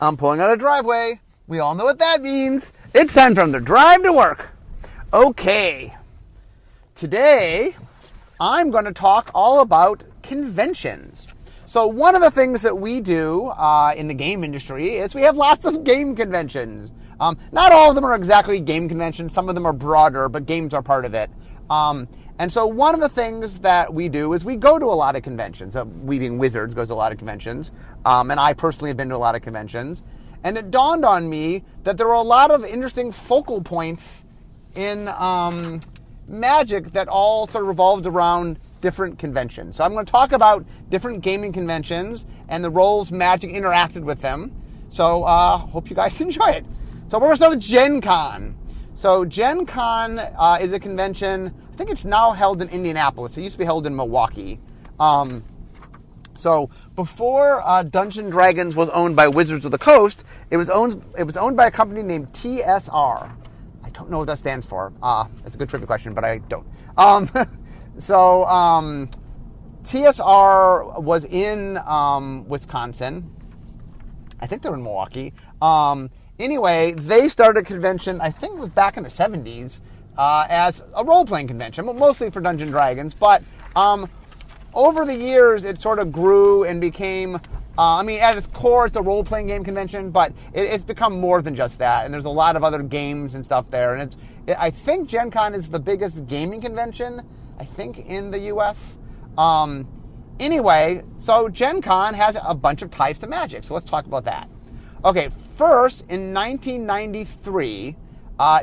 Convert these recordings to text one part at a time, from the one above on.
I'm pulling out a driveway. We all know what that means. It's time from the drive to work. Okay. Today, I'm going to talk all about conventions. So one of the things that we do in the game industry is we have lots of game conventions. Not all of them are exactly game conventions. Some of them are broader, but games are part of it. And so one of the things that we do is we go to a lot of conventions. We being Wizards goes to a lot of conventions. And I personally have been to a lot of conventions. And it dawned on me that there are a lot of interesting focal points in Magic that all sort of revolved around different conventions. So I'm going to talk about different gaming conventions and the roles Magic interacted with them. So hope you guys enjoy it. So we're going to start with Gen Con. So Gen Con is a convention, I think it's now held in Indianapolis. It used to be held in Milwaukee. So before Dungeons & Dragons was owned by Wizards of the Coast, it was owned by a company named TSR. I don't know what that stands for. That's a good trivia question, but I don't. So TSR was in Wisconsin. I think they're in Milwaukee. Anyway, they started a convention, I think it was back in the 70s, as a role-playing convention, mostly for Dungeons & Dragons. But over the years, it sort of grew and became, at its core, it's a role-playing game convention, but it's become more than just that. And there's a lot of other games and stuff there. And I think Gen Con is the biggest gaming convention, I think, in the U.S. Anyway, so Gen Con has a bunch of ties to Magic. So let's talk about that. Okay, first, in 1993,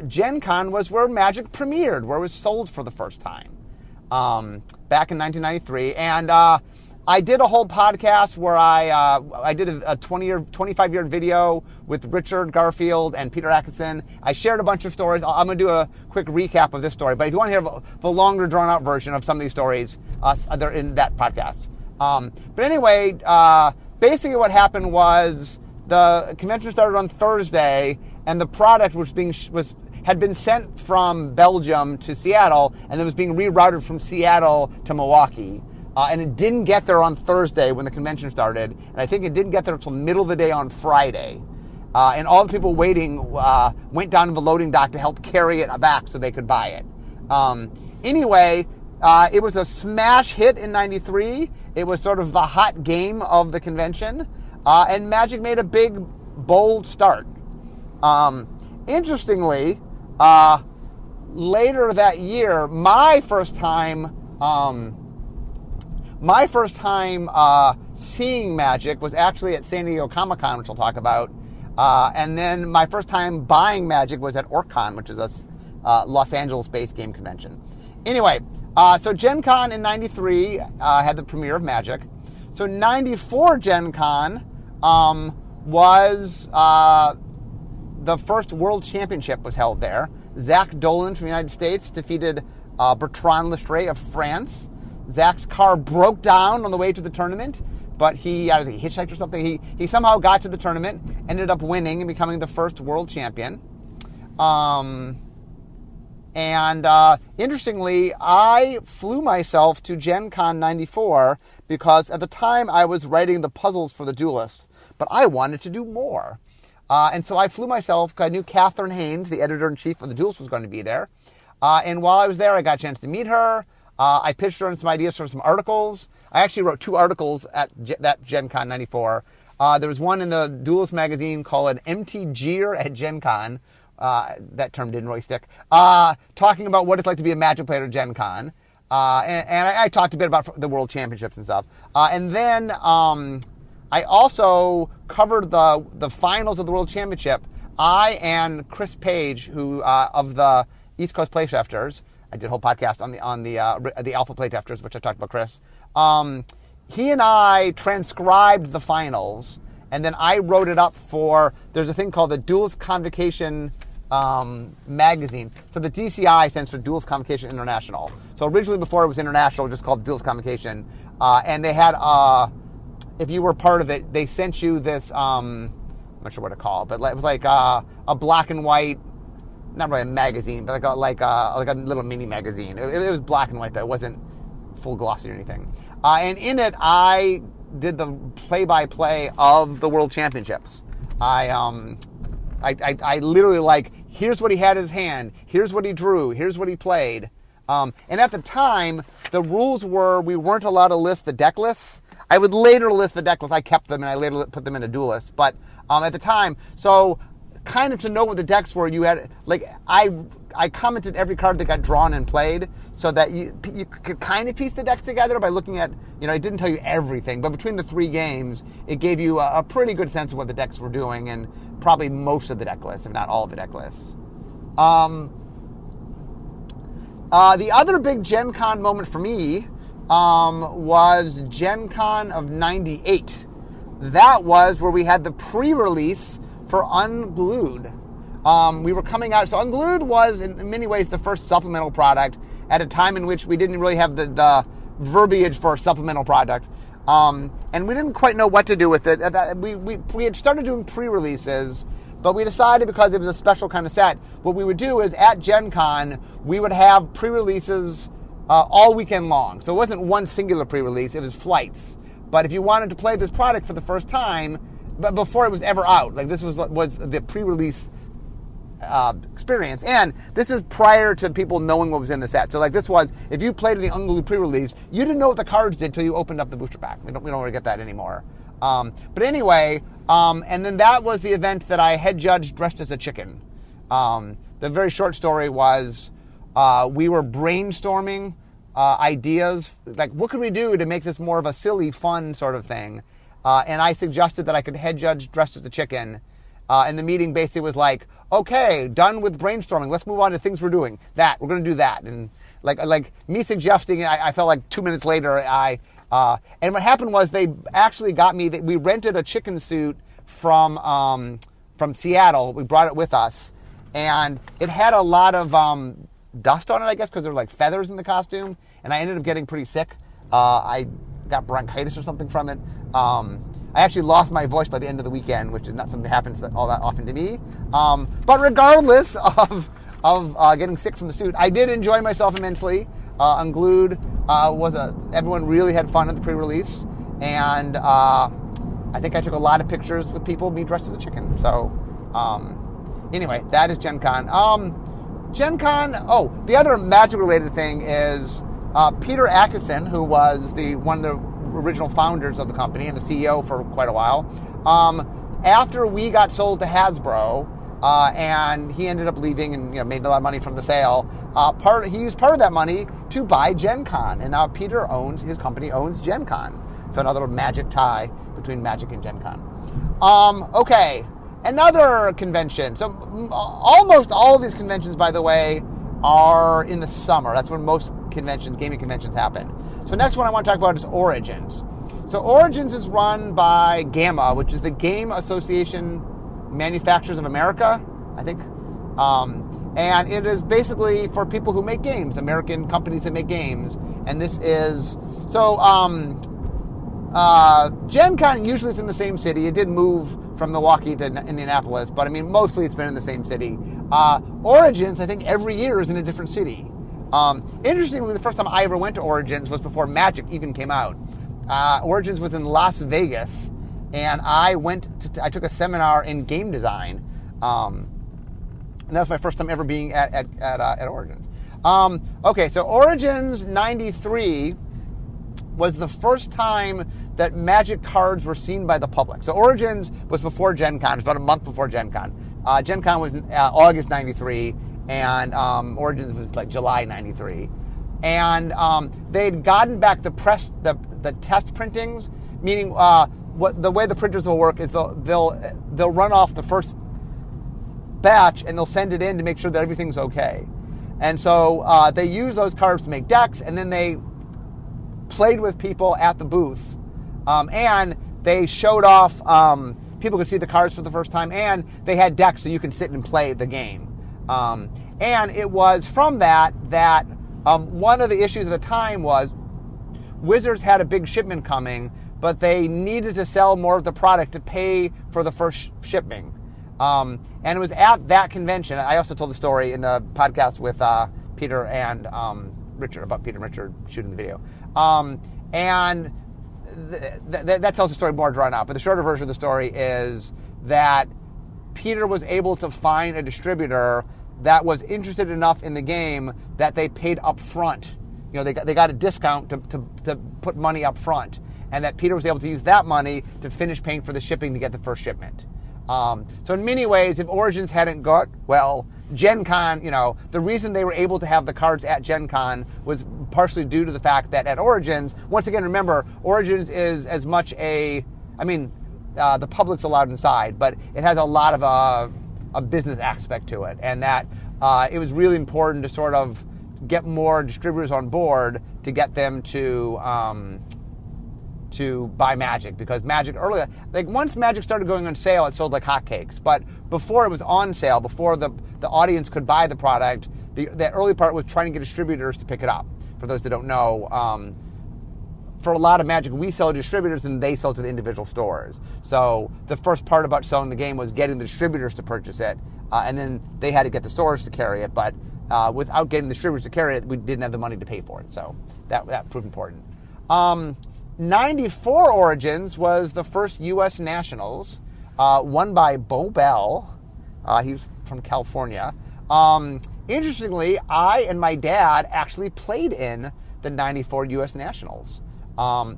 Gen Con was where Magic premiered, where it was sold for the first time, back in 1993. And I did a whole podcast where I did a 25-year video with Richard Garfield and Peter Atkinson. I shared a bunch of stories. I'm going to do a quick recap of this story. But if you want to hear the longer, drawn-out version of some of these stories, they're in that podcast. But anyway, basically what happened was the convention started on Thursday, and the product had been sent from Belgium to Seattle, and then was being rerouted from Seattle to Milwaukee. And it didn't get there on Thursday when the convention started, and I think it didn't get there until the middle of the day on Friday. And all the people waiting went down to the loading dock to help carry it back so they could buy it. Anyway, it was a smash hit in '93. It was sort of the hot game of the convention. And Magic made a big, bold start. Interestingly, later that year, my first time seeing Magic was actually at San Diego Comic-Con, which I'll talk about. And then my first time buying Magic was at OrcCon, which is a Los Angeles-based game convention. Anyway, so Gen Con in 93 had the premiere of Magic. So 94 Gen Con was the first World Championship was held there. Zach Dolan from the United States defeated Bertrand Lestray of France. Zach's car broke down on the way to the tournament, but he hitchhiked or something. He somehow got to the tournament, ended up winning and becoming the first world champion. Interestingly, I flew myself to Gen Con 94 because at the time I was writing the puzzles for the Duelist, but I wanted to do more. And so I flew myself because I knew Catherine Haynes, the editor-in-chief of the Duelist, was going to be there. And while I was there, I got a chance to meet her. I pitched her on some ideas for some articles. I actually wrote 2 articles at that Gen Con 94. There was one in the Duelist magazine called an MTGer at Gen Con. That term didn't really stick. Talking about what it's like to be a Magic player at Gen Con. And I talked a bit about the World Championships and stuff. And then I also covered the finals of the World Championship. I and Chris Page, who of the East Coast Playtesters, I did a whole podcast on the Alpha Playtesters, which I talked about Chris. He and I transcribed the finals, and then I wrote it up for. There's a thing called the Duelist Convocation magazine. So the DCI stands for Duelist Convocation International. So originally, before it was international, it was just called Duelist Convocation, and they had. If you were part of it, they sent you this. I'm not sure what to call it, but it was like a black and white. Not really a magazine, but like a little mini magazine. It was black and white, though. It wasn't full glossy or anything. And in it, I did the play-by-play of the World Championships. I literally like, here's what he had in his hand, here's what he drew, here's what he played. And at the time, the rules were we weren't allowed to list the deck lists. I would later list the deck lists. I kept them and I later put them in a duel list. But at the time, so kind of to know what the decks were, you had, like, I commented every card that got drawn and played so that you could kind of piece the decks together by looking at, it didn't tell you everything, but between the 3 games, it gave you a pretty good sense of what the decks were doing and probably most of the deck lists, if not all of the deck lists. The other big Gen Con moment for me was Gen Con of 98. That was where we had the pre-release for Unglued. We were coming out, so Unglued was in many ways the first supplemental product at a time in which we didn't really have the verbiage for a supplemental product. And we didn't quite know what to do with it. We had started doing pre-releases, but we decided because it was a special kind of set, what we would do is at Gen Con, we would have pre-releases all weekend long. So it wasn't one singular pre-release, it was flights. But if you wanted to play this product for the first time, but before it was ever out, like this was the pre-release experience, and this is prior to people knowing what was in the set. So like this was, if you played the Unglued pre-release, you didn't know what the cards did till you opened up the booster pack. We don't really get that anymore. But anyway, and then that was the event that I head judged dressed as a chicken. The very short story was we were brainstorming ideas, like what could we do to make this more of a silly, fun sort of thing. And I suggested that I could head judge dressed as a chicken. And the meeting basically was like, okay, done with brainstorming. Let's move on to things we're doing. We're going to do that. And like me suggesting, I felt like 2 minutes later, and what happened was they actually got me, we rented a chicken suit from Seattle. We brought it with us. And it had a lot of dust on it, I guess, because there were like feathers in the costume. And I ended up getting pretty sick. I got bronchitis or something from it. I actually lost my voice by the end of the weekend, which is not something that happens all that often to me. But regardless of getting sick from the suit, I did enjoy myself immensely. Unglued everyone really had fun at the pre-release, and I think I took a lot of pictures with people, me dressed as a chicken. So anyway, that is Gen Con. Gen Con. Oh, the other Magic-related thing is Peter Atkinson, who was one of the original founders of the company and the CEO for quite a while. After we got sold to Hasbro, and he ended up leaving and made a lot of money from the sale, he used part of that money to buy Gen Con, and now his company owns Gen Con. So another Magic tie between Magic and Gen Con. Okay, another convention. So almost all of these conventions, by the way, are in the summer. That's when most gaming conventions happen. So next one I want to talk about is Origins. So Origins is run by GAMA, which is the Game Association Manufacturers of America, I think. And it is basically for people who make games, American companies that make games. And this is, so Gen Con usually is in the same city. It did move from Milwaukee to Indianapolis, but I mean, mostly it's been in the same city. Origins, I think every year is in a different city. Interestingly, the first time I ever went to Origins was before Magic even came out. Origins was in Las Vegas, and I took a seminar in game design, and that was my first time ever being at Origins. Okay, so Origins 93 was the first time that Magic cards were seen by the public. So Origins was before Gen Con. It was about a month before Gen Con. Gen Con was August 93, and Origins was like July 93. And they'd gotten back the test printings, meaning the way the printers will work is they'll run off the first batch and they'll send it in to make sure that everything's okay. And so they use those cards to make decks, and then they played with people at the booth, and they showed off. People could see the cards for the first time, and they had decks so you can sit and play the game. And it was from that one of the issues at the time was Wizards had a big shipment coming, but they needed to sell more of the product to pay for the first shipping. And it was at that convention. I also told the story in the podcast with Peter and Richard, about Peter and Richard shooting the video. And that tells the story more drawn out. But the shorter version of the story is that Peter was able to find a distributor that was interested enough in the game that they paid up front. They got a discount to put money up front, and that Peter was able to use that money to finish paying for the shipping to get the first shipment. So in many ways, if Origins hadn't got, Gen Con, the reason they were able to have the cards at Gen Con was partially due to the fact that at Origins, once again, remember, Origins is as much the public's allowed inside, but it has a lot of a business aspect to it, and that it was really important to sort of get more distributors on board to get them to buy Magic, because Magic earlier, once Magic started going on sale, it sold like hotcakes. But before it was on sale, before the audience could buy the product, the early part was trying to get distributors to pick it up. For those that don't know, for a lot of Magic, we sell to distributors and they sell to the individual stores. So the first part about selling the game was getting the distributors to purchase it, and then they had to get the stores to carry it. But without getting the distributors to carry it, we didn't have the money to pay for it. So that proved important. 94 Origins was the first U.S. Nationals, won by Bo Bell. He's from California. Interestingly, I and my dad actually played in the 94 U.S. Nationals.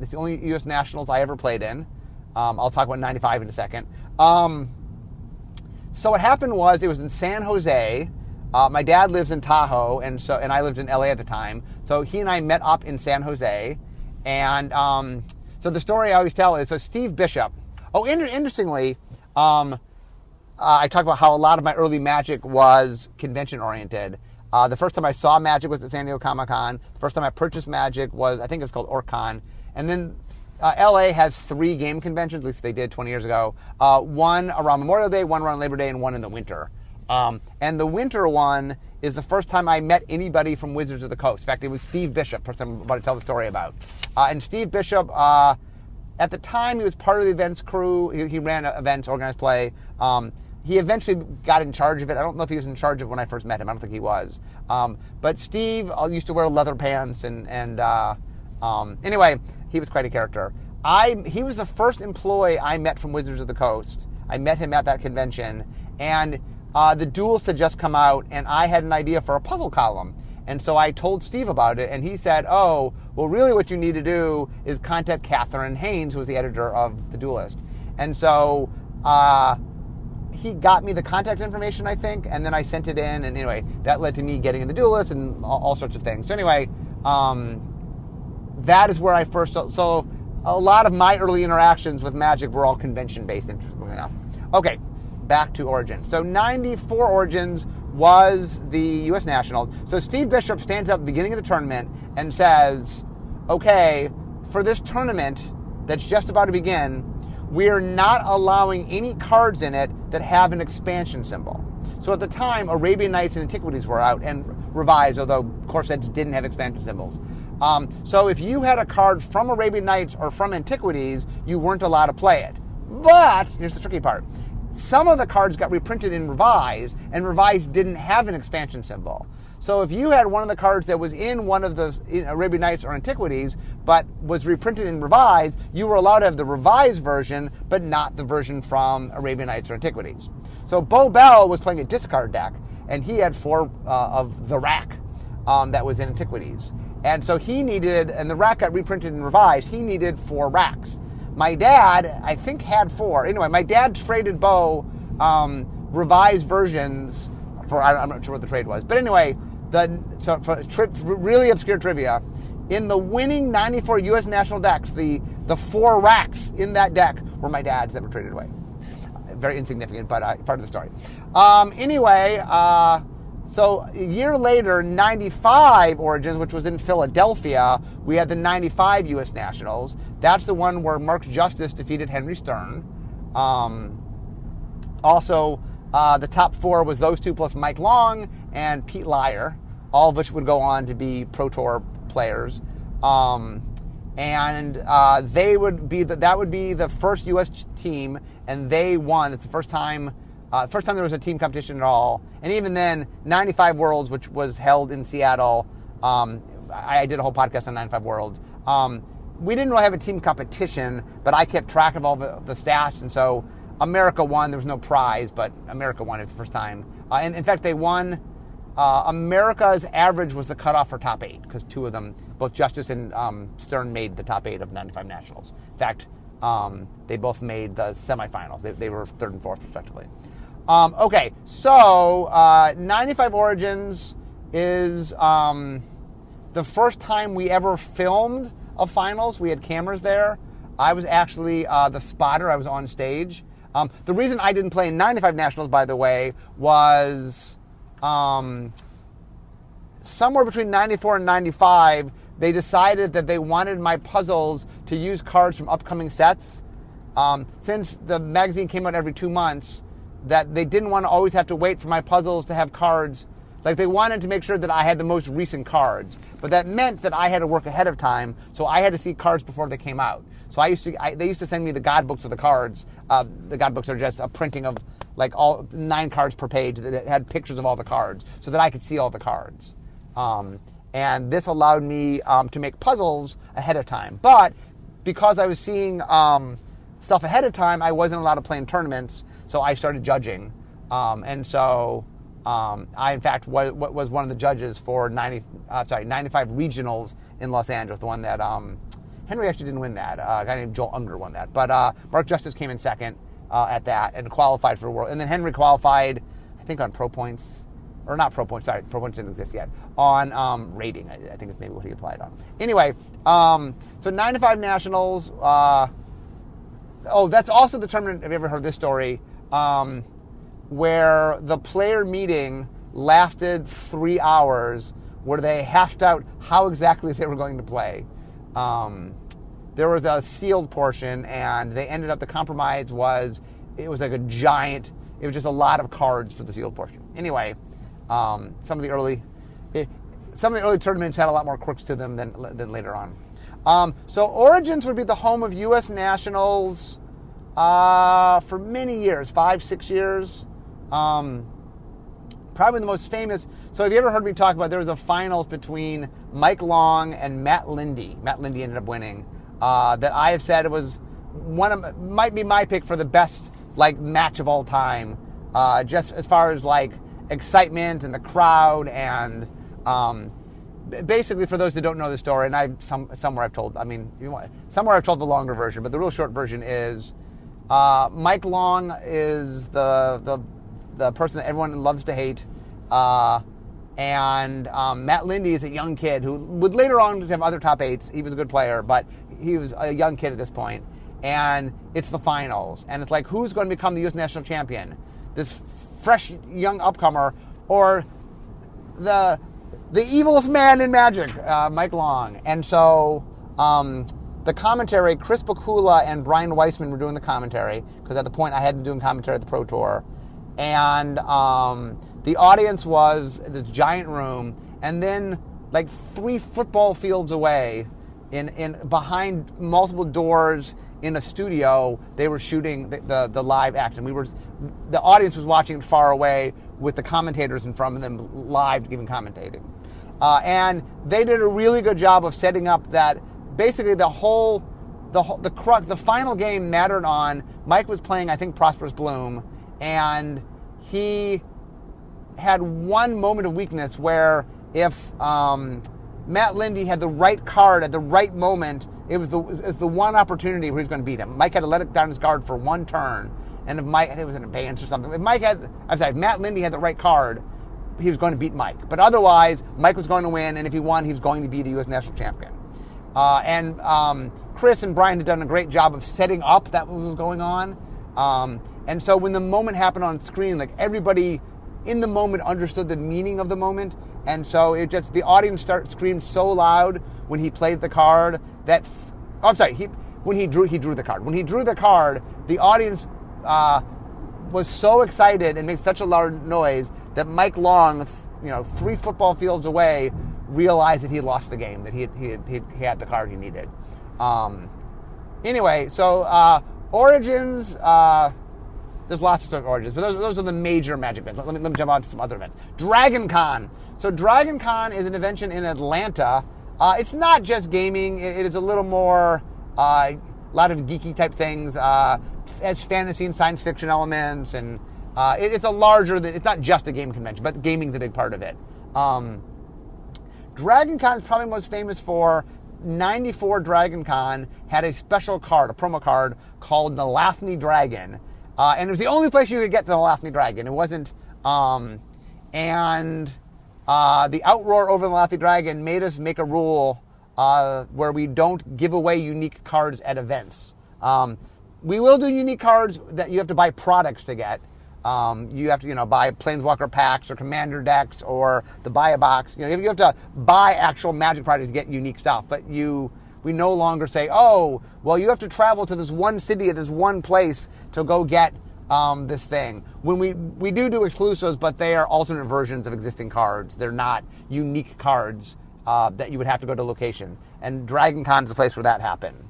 It's the only U.S. Nationals I ever played in. I'll talk about 95 in a second. So what happened was, it was in San Jose. My dad lives in Tahoe, and I lived in L.A. at the time. So he and I met up in San Jose. And so the story I always tell is, so Steve Bishop. Interestingly, I talk about how a lot of my early Magic was convention-oriented. The first time I saw Magic was at San Diego Comic-Con. The first time I purchased Magic was, I think it was called OrcCon. And then LA has 3 game conventions, at least they did 20 years ago. One around Memorial Day, one around Labor Day, and one in the winter. And the winter one is the first time I met anybody from Wizards of the Coast. In fact, it was Steve Bishop, first time I'm about to tell the story about. And Steve Bishop, at the time, he was part of the events crew. He ran events, organized play. He eventually got in charge of it. I don't know if he was in charge of it when I first met him. I don't think he was. But Steve used to wear leather pants, and anyway, he was quite a character. He was the first employee I met from Wizards of the Coast. I met him at that convention, and the Duelist had just come out, and I had an idea for a puzzle column. And so I told Steve about it, and he said, really what you need to do is contact Catherine Haynes, who was the editor of The Duelist. And so he got me the contact information, I think, and then I sent it in, and anyway, that led to me getting in The Duelist and all sorts of things. So anyway, that is where I first... So a lot of my early interactions with Magic were all convention-based, interestingly enough. Okay, back to Origins. So 94 Origins was the U.S. Nationals. So Steve Bishop stands up at the beginning of the tournament and says, okay, for this tournament that's just about to begin, we are not allowing any cards in it that have an expansion symbol. So at the time, Arabian Nights and Antiquities were out and revised, although core sets didn't have expansion symbols. So if you had a card from Arabian Nights or from Antiquities, you weren't allowed to play it. But, here's the tricky part, some of the cards got reprinted in Revised, and Revised didn't have an expansion symbol. So if you had one of the cards that was in one of the Arabian Nights or Antiquities, but was reprinted in Revised, you were allowed to have the Revised version, but not the version from Arabian Nights or Antiquities. So Bo Bell was playing a discard deck, and he had 4 of the rack that was in Antiquities. And so he needed, and the rack got reprinted in Revised, he needed 4 racks. My dad, I think, had 4. Anyway, my dad traded Bo Revised versions for, I'm not sure what the trade was. But anyway, really obscure trivia, in the winning 94 U.S. national decks, the 4 racks in that deck were my dad's that were traded away. Very insignificant, but part of the story. So a year later, 95 Origins, which was in Philadelphia, we had the 95 U.S. Nationals. That's the one where Mark Justice defeated Henry Stern. Also, the top 4 was those 2 plus Mike Long and Pete Lyer, all of which would go on to be Pro Tour players. They would be that would be the first U.S. team, and they won. It's the first time there was a team competition at all. And even then, 95 Worlds, which was held in Seattle, I did a whole podcast on 95 Worlds. We didn't really have a team competition, but I kept track of all the stats. And so America won. There was no prize, but America won it the first time. And in fact, they won. America's average was the cutoff for top 8 because 2 of them, both Justice and Stern, made the top 8 of 95 nationals. In fact, they both made the semifinals. They were 3rd and 4th, respectively. Okay, so 95 Origins is the first time we ever filmed a finals. We had cameras there. I was actually the spotter. I was on stage. The reason I didn't play in 95 nationals, by the way, was somewhere between 94 and 95, they decided that they wanted my puzzles to use cards from upcoming sets. Since the magazine came out every 2 months, that they didn't want to always have to wait for my puzzles to have cards. Like, they wanted to make sure that I had the most recent cards. But that meant that I had to work ahead of time, so I had to see cards before they came out. So they used to send me the God books of the cards. The God books are just a printing of like all 9 cards per page that had pictures of all the cards so that I could see all the cards. And this allowed me to make puzzles ahead of time. But because I was seeing stuff ahead of time, I wasn't allowed to play in tournaments, so I started judging. And so I, in fact, was one of the judges for 95 regionals in Los Angeles, the one that Henry actually didn't win that. A guy named Joel Unger won that. But Mark Justice came in second at that and qualified for the World. And then Henry qualified, I think, on Pro Points. Or not Pro Points, sorry, Pro Points didn't exist yet. On rating, I think is maybe what he applied on. Anyway, so 95 Nationals. That's also the tournament, have you ever heard this story, where the player meeting lasted 3 hours, where they hashed out how exactly they were going to play. There was a sealed portion, and they ended up, the compromise was, it was like a giant, it was just a lot of cards for the sealed portion. Anyway, some of the early tournaments had a lot more quirks to them than later on. So Origins would be the home of U.S. Nationals for many years, 5-6 years. Probably the most famous. So have you ever heard me talk about, there was a finals between Mike Long and Matt Lindy. Matt Lindy ended up winning. That I have said it was might be my pick for the best match of all time. Just as far as excitement and the crowd and basically, for those that don't know the story, and somewhere I've told the longer version, but the real short version is Mike Long is the person that everyone loves to hate, and Matt Lindy is a young kid who would later on have other top 8s. He was a good player, but he was a young kid at this point, and it's the finals, and it's who's going to become the U.S. national champion? This fresh young upcomer, or the evilest man in Magic, Mike Long. And so the commentary, Chris Bakula and Brian Weissman were doing the commentary, because at the point I had been doing commentary at the Pro Tour. And the audience was this giant room, and then 3 football fields away, in behind multiple doors in a studio, they were shooting the live action. The audience was watching it far away with the commentators in front of them live giving commentating. And they did a really good job of setting up that basically the final game mattered on, Mike was playing, I think, Prosperous Bloom, and he had one moment of weakness where if Matt Lindy had the right card at the right moment, it was the one opportunity where he was going to beat him. Mike had to let it down his guard for one turn, and if Mike, I think it was in advance or something, if Matt Lindy had the right card, he was going to beat Mike. But otherwise, Mike was going to win, and if he won, he was going to be the U.S. national champion. And Chris and Brian had done a great job of setting up that what was going on. And so when the moment happened on screen, everybody in the moment understood the meaning of the moment. And so the audience screamed so loud when he played the card that, when he drew the card. When he drew the card, the audience was so excited and made such a loud noise that Mike Long, 3 football fields away, realized that he had lost the game, that he had the card he needed. Anyway, so Origins, there's lots of Origins, but those are the major Magic events. Let me jump on to some other events. Dragon Con. So Dragon Con is an event in Atlanta. It's not just gaming. It is a little more, a lot of geeky type things. has fantasy and science fiction elements, and it's a larger than, it's not just a game convention, but gaming's a big part of it. Dragon Con is probably most famous for 94 Dragon Con had a special card, a promo card called the Lathni Dragon. And it was the only place you could get to the Lathni Dragon. It wasn't, the outroar over the Lathni Dragon made us make a rule where we don't give away unique cards at events. We will do unique cards that you have to buy products to get. You have to, buy Planeswalker packs or Commander decks or the buy a box. You have to buy actual Magic products to get unique stuff. But we no longer say, oh, well, you have to travel to this one city at this one place to go get this thing. When we do exclusives, but they are alternate versions of existing cards. They're not unique cards that you would have to go to location. And Dragon Con is the place where that happened.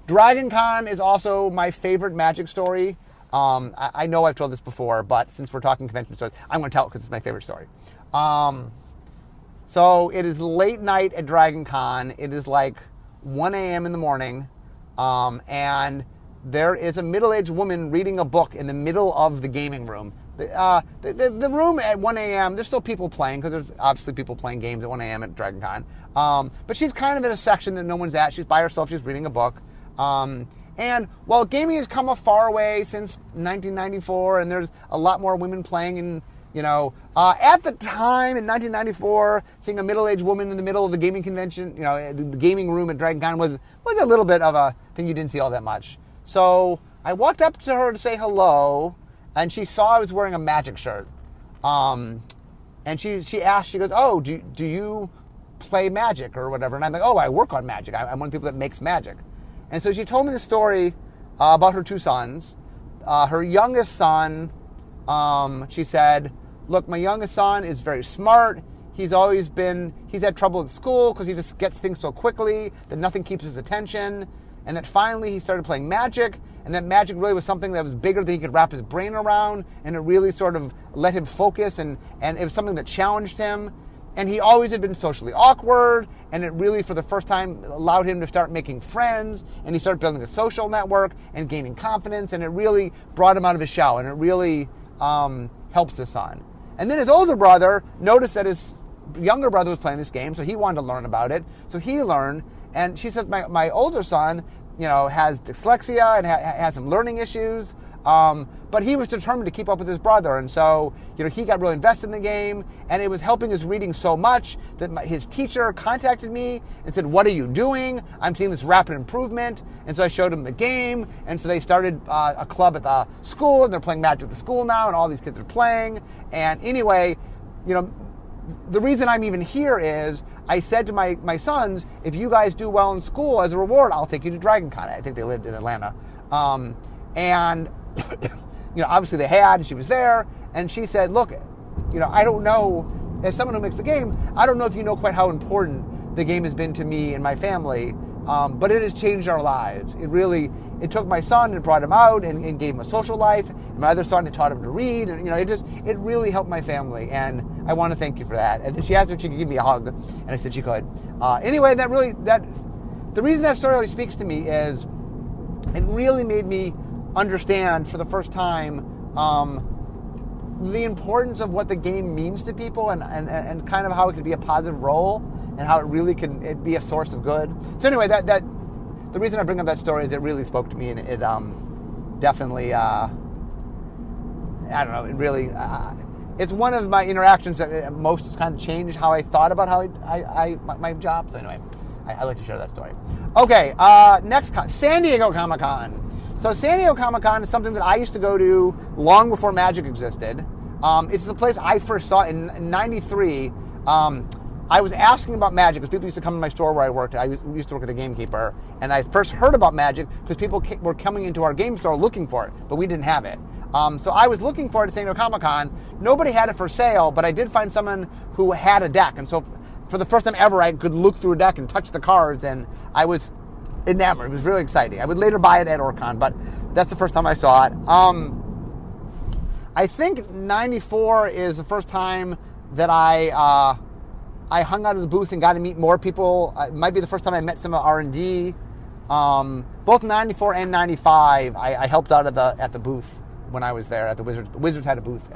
Dragon Con is also my favorite Magic story. I know I've told this before, but since we're talking convention stories, I'm going to tell it because it's my favorite story. So it is late night at Dragon Con. It is like 1 a.m. in the morning, and there is a middle-aged woman reading a book in the middle of the gaming room. The room at 1 a.m., there's still people playing, because there's obviously people playing games at 1 a.m. at Dragon Con. But she's kind of in a section that no one's at. She's by herself. She's reading a book. And while gaming has come a far way since 1994, and there's a lot more women playing, and at the time in 1994, seeing a middle-aged woman in the middle of the gaming convention, the gaming room at Dragon Con was a little bit of a thing you didn't see all that much. So I walked up to her to say hello, and she saw I was wearing a Magic shirt. And she asked, she goes, "Oh, do you play Magic or whatever?" And I'm like, "Oh, I work on Magic. I'm one of the people that makes Magic." And so she told me the story about her two sons. Her youngest son, she said, "Look, my youngest son is very smart. He's had trouble at school because he just gets things so quickly that nothing keeps his attention. And that finally he started playing Magic, and that Magic really was something that was bigger than he could wrap his brain around, and it really sort of let him focus, and it was something that challenged him. And he always had been socially awkward, and it really, for the first time, allowed him to start making friends, and he started building a social network and gaining confidence, and it really brought him out of his shell, and it really helped his son." And then his older brother noticed that his younger brother was playing this game, so he wanted to learn about it. So he learned, and she says, my older son, has dyslexia and has some learning issues, but he was determined to keep up with his brother, and so he got really invested in the game, and it was helping his reading so much that his teacher contacted me and said, "What are you doing? I'm seeing this rapid improvement." And so I showed him the game, and so they started a club at the school, and they're playing Magic at the school now, and all these kids are playing. And anyway, the reason I'm even here is I said to my sons, if you guys do well in school, as a reward, I'll take you to Dragon Con. I think they lived in Atlanta. And obviously they had, and she was there, and she said, "Look, I don't know, as someone who makes the game, I don't know if you know quite how important the game has been to me and my family, but it has changed our lives. It took my son and brought him out and gave him a social life. And my other son, it taught him to read, and it really helped my family, and I want to thank you for that." And then she asked if she could give me a hug, and I said she could. Anyway, the reason that story really speaks to me is it really made me understand for the first time the importance of what the game means to people, and kind of how it could be a positive role, and how it really can be a source of good. So anyway, that the reason I bring up that story is it really spoke to me, and it definitely I don't know, it really it's one of my interactions that most has kind of changed how I thought about how my job. So anyway, I like to share that story. Okay, next San Diego Comic-Con. So San Diego Comic-Con is something that I used to go to long before Magic existed. It's the place I first saw in 93. I was asking about Magic because people used to come to my store where I worked. I used to work at the Gamekeeper, and I first heard about Magic because people were coming into our game store looking for it, but we didn't have it. So I was looking for it at San Diego Comic-Con. Nobody had it for sale, but I did find someone who had a deck, and so for the first time ever, I could look through a deck and touch the cards, and I was enamored. It was really exciting. I would later buy it at Orcon, but that's the first time I saw it. I think 94 is the first time that I hung out at the booth and got to meet more people. It might be the first time I met some R&D Both 94 and 95, I helped out at the booth when I was there at the Wizards. The Wizards had a booth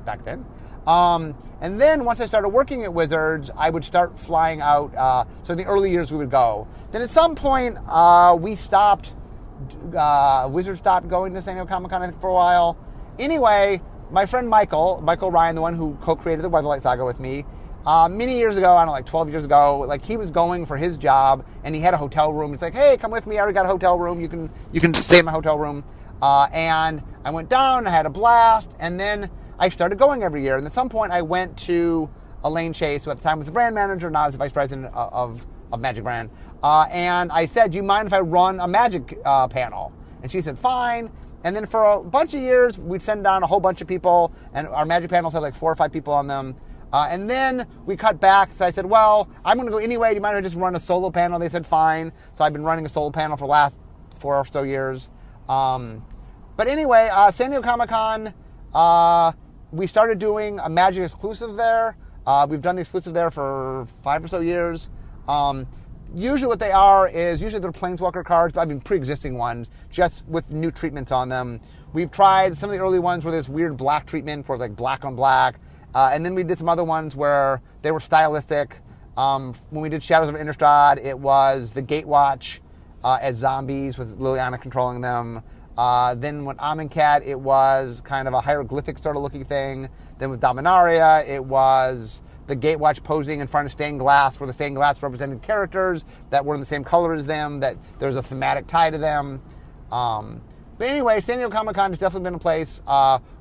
back then. And then once I started working at Wizards, I would start flying out. So in the early years, we would go. Then at some point, we stopped. Wizards stopped going to San Diego Comic-Con, I think, for a while. Anyway, my friend Michael Ryan, the one who co-created the Weatherlight Saga with me, many years ago, I don't know, like 12 years ago, like he was going for his job and he had a hotel room. It's like, hey, come with me. I already got a hotel room. You can stay in my hotel room. And I went down, I had a blast, and then I started going every year. And at some point I went to Elaine Chase, who at the time was the brand manager, now is the vice president of Magic Brand. And I said, do you mind if I run a Magic panel? And she said, fine. And then for a bunch of years, we'd send down a whole bunch of people, and our Magic panels had like 4 or 5 people on them. And then we cut back, so I said, well, I'm going to go anyway. Do you mind if I just run a solo panel? They said, fine. So I've been running a solo panel for the last 4 or so years. But anyway, San Diego Comic-Con, we started doing a Magic exclusive there. We've done the exclusive there for 5 or so years. Usually what they are is, usually they're Planeswalker cards, but I mean pre-existing ones, just with new treatments on them. We've tried some of the early ones where there's weird black treatment, for like black on black. And then we did some other ones where they were stylistic. When we did Shadows of Innistrad, it was the Gatewatch as zombies with Liliana controlling them. Then with Amonkhet, it was kind of a hieroglyphic sort of looking thing. Then with Dominaria, it was the Gatewatch posing in front of stained glass, where the stained glass represented characters that were in the same color as them, that there's a thematic tie to them. But anyway, San Diego Comic-Con has definitely been a place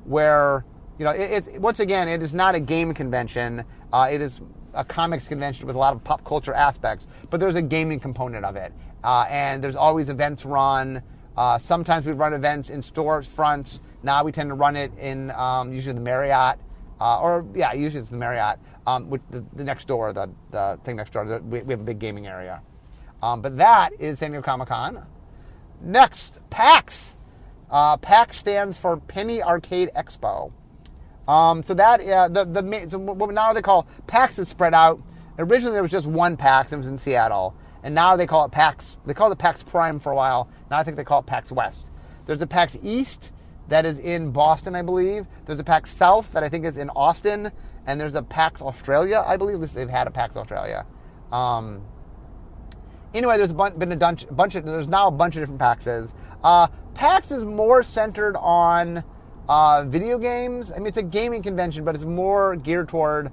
where, you know, it's once again, it is not a game convention. It is a comics convention with a lot of pop culture aspects, but there's a gaming component of it. And there's always events run. Sometimes we run events in stores fronts. Now we tend to run it in usually the Marriott, usually it's the Marriott, with the next door, the thing next door. We have a big gaming area. But that is San Diego Comic-Con. Next, PAX. PAX stands for Penny Arcade Expo. So that so what now they call PAX is spread out. Originally there was just one PAX. It was in Seattle. And now they call it PAX. They called it PAX Prime for a while. Now I think they call it PAX West. There's a PAX East that is in Boston, I believe. There's a PAX South that I think is in Austin. And there's a PAX Australia, I believe. At least they've had a PAX Australia. Anyway, there's there's now a bunch of different PAXs. PAX is more centered on video games. I mean, it's a gaming convention, but it's more geared toward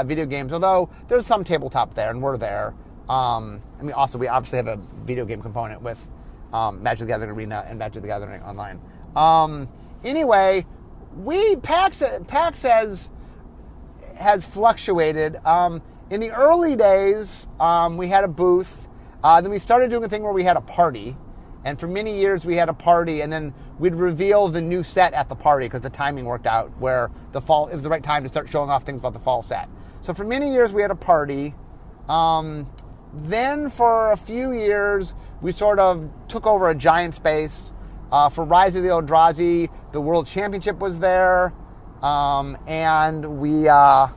video games. Although there's some tabletop there, and we're there. I mean, also we obviously have a video game component with Magic the Gathering Arena and Magic the Gathering Online. Anyway, PAX has fluctuated. In the early days, we had a booth. Then we started doing a thing where we had a party. And for many years, we had a party, and then we'd reveal the new set at the party because the timing worked out where it was the right time to start showing off things about the fall set. So for many years, we had a party. Then for a few years, we sort of took over a giant space. For Rise of the Eldrazi, the World Championship was there. And we had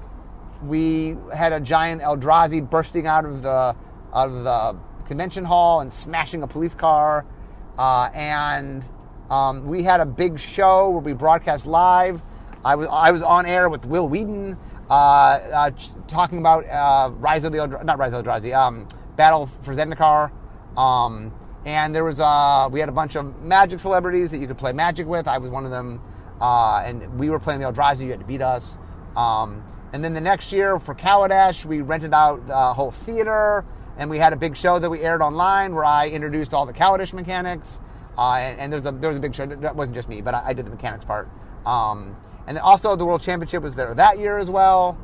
a giant Eldrazi bursting out of the convention hall and smashing a police car. And we had a big show where we broadcast live. I was on air with Will Wheaton, talking about Battle for Zendikar. And there was we had a bunch of Magic celebrities that you could play Magic with. I was one of them, and we were playing the Eldrazi. You had to beat us. And then the next year for Kaladesh, we rented out the whole theater, and we had a big show that we aired online where I introduced all the Kaladesh mechanics. And there was a big show. That wasn't just me, but I did the mechanics part. And then also the World Championship was there that year as well.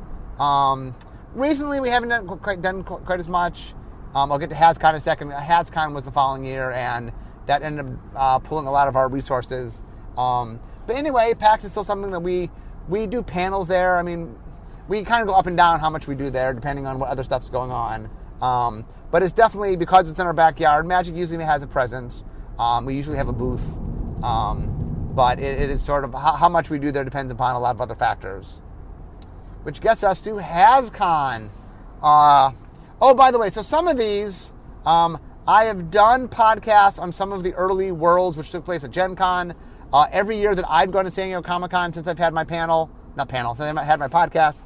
Recently, we haven't done quite as much. I'll get to HasCon in a second. HasCon was the following year, and that ended up pulling a lot of our resources. But anyway, PAX is still something that we do panels there. I mean, we kind of go up and down how much we do there, depending on what other stuff's going on. But it's definitely, because it's in our backyard, Magic usually has a presence. We usually have a booth. But it is sort of, how much we do there depends upon a lot of other factors. Which gets us to HasCon. Oh, by the way, so some of these, I have done podcasts on some of the early worlds which took place at Gen Con. Every year that I've gone to San Diego Comic-Con since I've had my since I've had my podcast.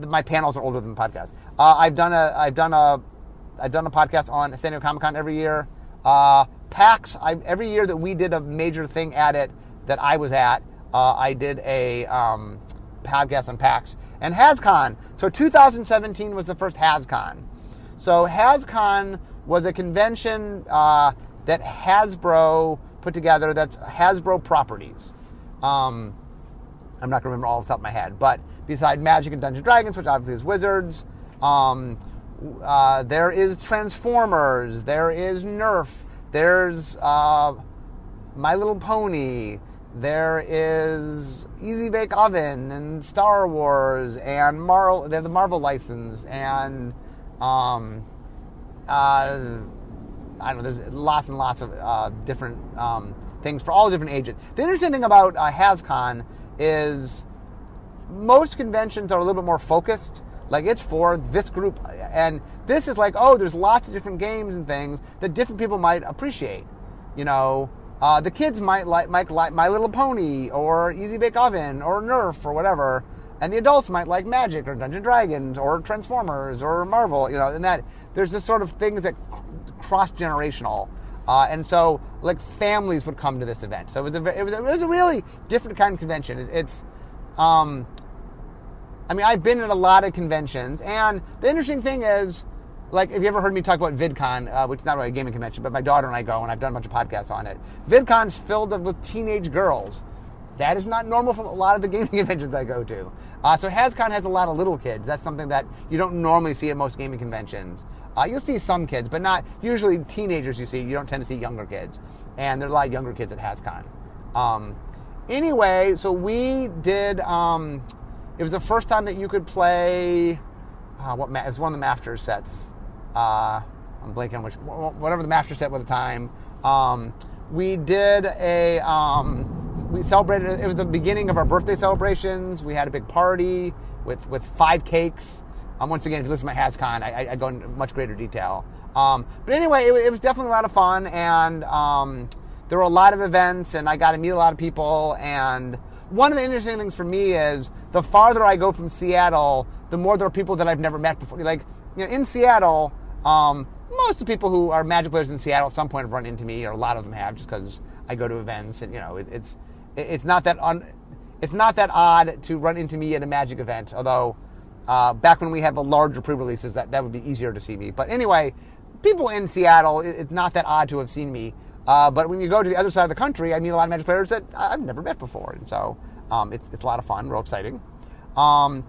My panels are older than the podcast. I've done a podcast on San Diego Comic-Con every year. PAX, every year that we did a major thing at it that I was at, I did a podcast on PAX. And HasCon. So 2017 was the first HasCon. So HasCon was a convention that Hasbro put together. That's Hasbro properties. I'm not going to remember all off the top of my head, but beside Magic and Dungeons & Dragons, which obviously is Wizards, there is Transformers, there is Nerf, there's My Little Pony, there is Easy Bake Oven and Star Wars and Marvel. They have the Marvel license and I don't know. There's lots and lots of different things for all different ages. The interesting thing about HasCon is most conventions are a little bit more focused. Like, it's for this group, and this is like, oh, there's lots of different games and things that different people might appreciate. You know, the kids might like My Little Pony or Easy Bake Oven or Nerf or whatever, and the adults might like Magic or Dungeons & Dragons or Transformers or Marvel. You know, and that there's this sort of things that cross-generational, and so like families would come to this event. So it was a really different kind of convention. I mean, I've been at a lot of conventions, and the interesting thing is, like, if you ever heard me talk about VidCon, which is not really a gaming convention, but my daughter and I go, and I've done a bunch of podcasts on it. VidCon's filled with teenage girls. That is not normal for a lot of the gaming conventions I go to. So HasCon has a lot of little kids. That's something that you don't normally see at most gaming conventions. You'll see some kids, but not usually teenagers you see. You don't tend to see younger kids. And there are a lot of younger kids at HasCon. Anyway, so we did... it was the first time that you could play... it was one of the Master sets. I'm blanking on whatever the Master set was at the time. We did we celebrated... It was the beginning of our birthday celebrations. We had a big party with 5 cakes. Once again, if you listen to my HasCon, I go into much greater detail. But anyway, it was definitely a lot of fun, and there were a lot of events, and I got to meet a lot of people. And one of the interesting things for me is the farther I go from Seattle, the more there are people that I've never met before. Like, you know, in Seattle, most of the people who are Magic players in Seattle at some point have run into me, or a lot of them have, just because I go to events, and you know, it's not that odd to run into me at a Magic event, although. Back when we had the larger pre-releases, that would be easier to see me. But anyway, people in Seattle, it's not that odd to have seen me. But when you go to the other side of the country, I meet a lot of Magic players that I've never met before. And so it's a lot of fun, real exciting. And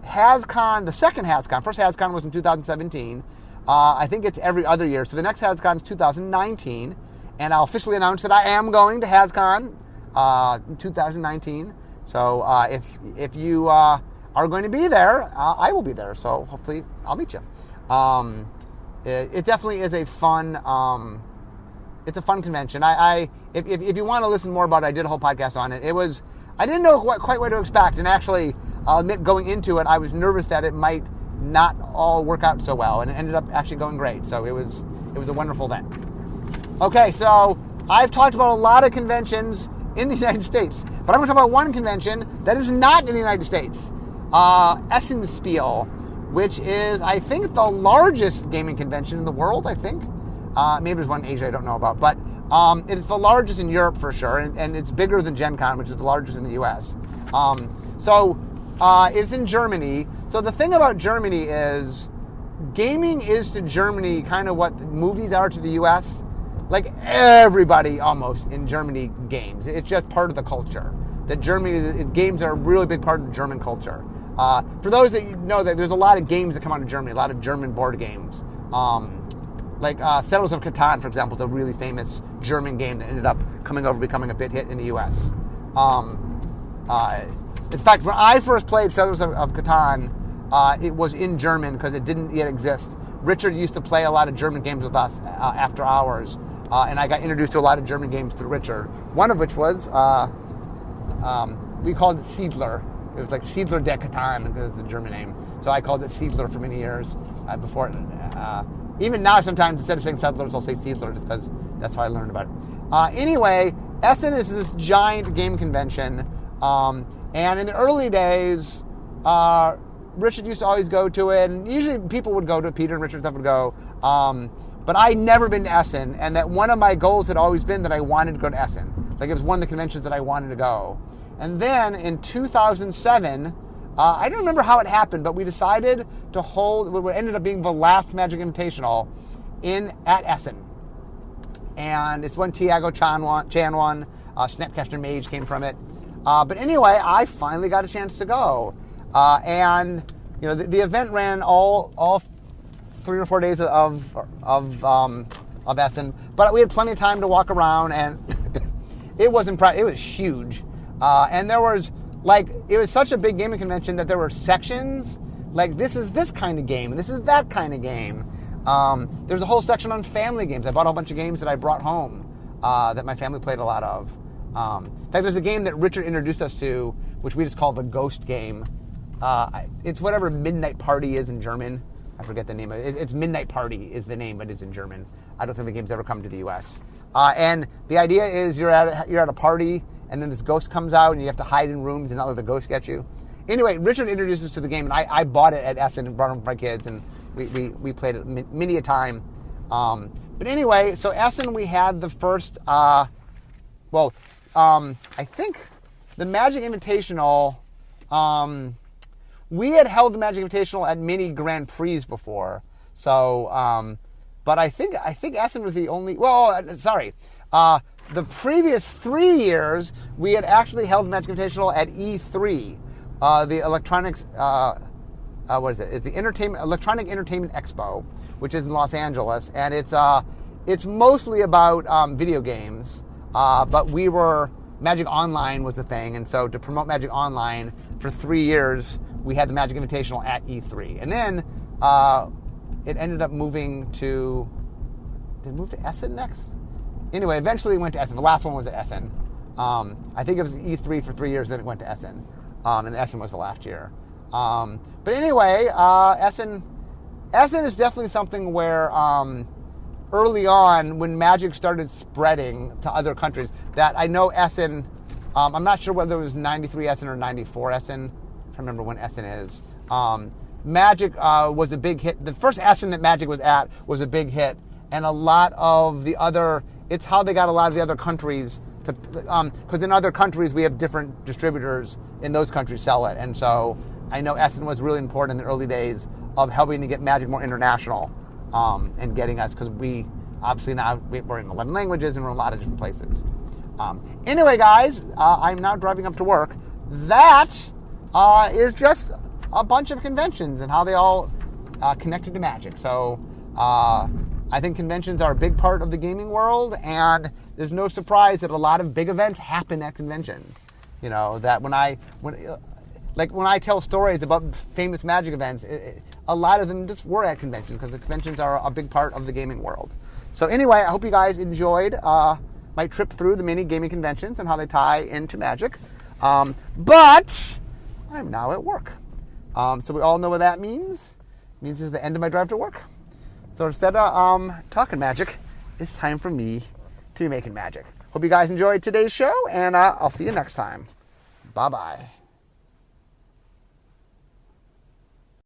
HasCon, the second HasCon, first HasCon was in 2017. I think it's every other year. So the next HasCon is 2019. And I'll officially announce that I am going to HasCon in 2019. So if you... are going to be there, I will be there, so hopefully I'll meet you. It definitely is a fun, it's a fun convention. If you want to listen more about it, I did a whole podcast on it. I didn't know quite what to expect, and actually, I'll admit, going into it, I was nervous that it might not all work out so well, and it ended up actually going great, so it was a wonderful event. Okay, so I've talked about a lot of conventions in the United States, but I'm going to talk about one convention that is not in the United States. Essenspiel, which is, I think, the largest gaming convention in the world, I think. Maybe there's one in Asia I don't know about, but it is the largest in Europe for sure, and it's bigger than Gen Con, which is the largest in the US. So it's in Germany. So the thing about Germany is gaming is to Germany kind of what movies are to the US. Like, everybody almost in Germany games. It's just part of the culture. That Germany, games are a really big part of German culture. For those that you know, that there's a lot of games that come out of Germany, a lot of German board games. Like Settlers of Catan, for example, is a really famous German game that ended up coming over, becoming a big hit in the U.S. In fact, when I first played Settlers of Catan, it was in German because it didn't yet exist. Richard used to play a lot of German games with us after hours, and I got introduced to a lot of German games through Richard. One of which was... we called it Siedler. It was like Siedler der Catan because it's the German name. So I called it Siedler for many years before Even now, sometimes instead of saying settlers, I'll say seedlers because that's how I learned about it. Anyway, Essen is this giant game convention. And in the early days, Richard used to always go to it. And usually people would go to it. Peter and Richard and stuff would go. But I'd never been to Essen. And that one of my goals had always been that I wanted to go to Essen. Like it was one of the conventions that I wanted to go. And then in 2007, I don't remember how it happened, but we decided to hold what ended up being the last Magic Invitational at Essen. And it's when Tiago Chan won, Snapcaster Mage came from it. But anyway, I finally got a chance to go. And you know, the event ran all 3 or 4 days of Essen, but we had plenty of time to walk around, and it was it was huge. And there was it was such a big gaming convention that there were sections like this is this kind of game, and this is that kind of game. There's a whole section on family games. I bought a whole bunch of games that I brought home that my family played a lot of. In fact, there's a game that Richard introduced us to, which we just call the Ghost game. It's whatever Midnight Party is in German. I forget the name of it. It's Midnight Party is the name, but it's in German. I don't think the game's ever come to the U.S. And the idea is you're at a party, and then this ghost comes out, and you have to hide in rooms and not let the ghost get you. Anyway, Richard introduced us to the game, and I bought it at Essen and brought it home for my kids, and we played it many a time. But anyway, so Essen, we had the first, I think the Magic Invitational, we had held the Magic Invitational at many Grand Prix before. So, but I think Essen was the only, the previous 3 years, we had actually held the Magic Invitational at E3, the electronics, what is it? It's the Electronic Entertainment Expo, which is in Los Angeles, and it's mostly about video games. But Magic Online was the thing, and so to promote Magic Online for 3 years, we had the Magic Invitational at E3, and then it ended up moving to. Did it move to Essen next? Anyway, eventually it went to Essen. The last one was at Essen. I think it was E3 for 3 years, then it went to Essen, and Essen was the last year. But anyway, Essen is definitely something where early on, when Magic started spreading to other countries, that I know Essen, I'm not sure whether it was 93 Essen or 94 Essen. I'm trying to remember when Essen is. Magic was a big hit. The first Essen that Magic was at was a big hit. And a lot of the other, it's how they got a lot of the other countries to, because in other countries we have different distributors in those countries sell it. And so I know Essen was really important in the early days of helping to get Magic more international. And getting us, because we obviously now we're in 11 languages and we're in a lot of different places. Anyway, guys, I'm now driving up to work. That is just a bunch of conventions and how they all connected to Magic. So I think conventions are a big part of the gaming world, and there's no surprise that a lot of big events happen at conventions. You know, that when I tell stories about famous Magic events, a lot of them just were at conventions, because the conventions are a big part of the gaming world. So anyway, I hope you guys enjoyed my trip through the many gaming conventions and how they tie into Magic. But I'm now at work. So we all know what that means. It means it's the end of my drive to work. So instead of talking Magic, it's time for me to be making Magic. Hope you guys enjoyed today's show, and I'll see you next time. Bye-bye.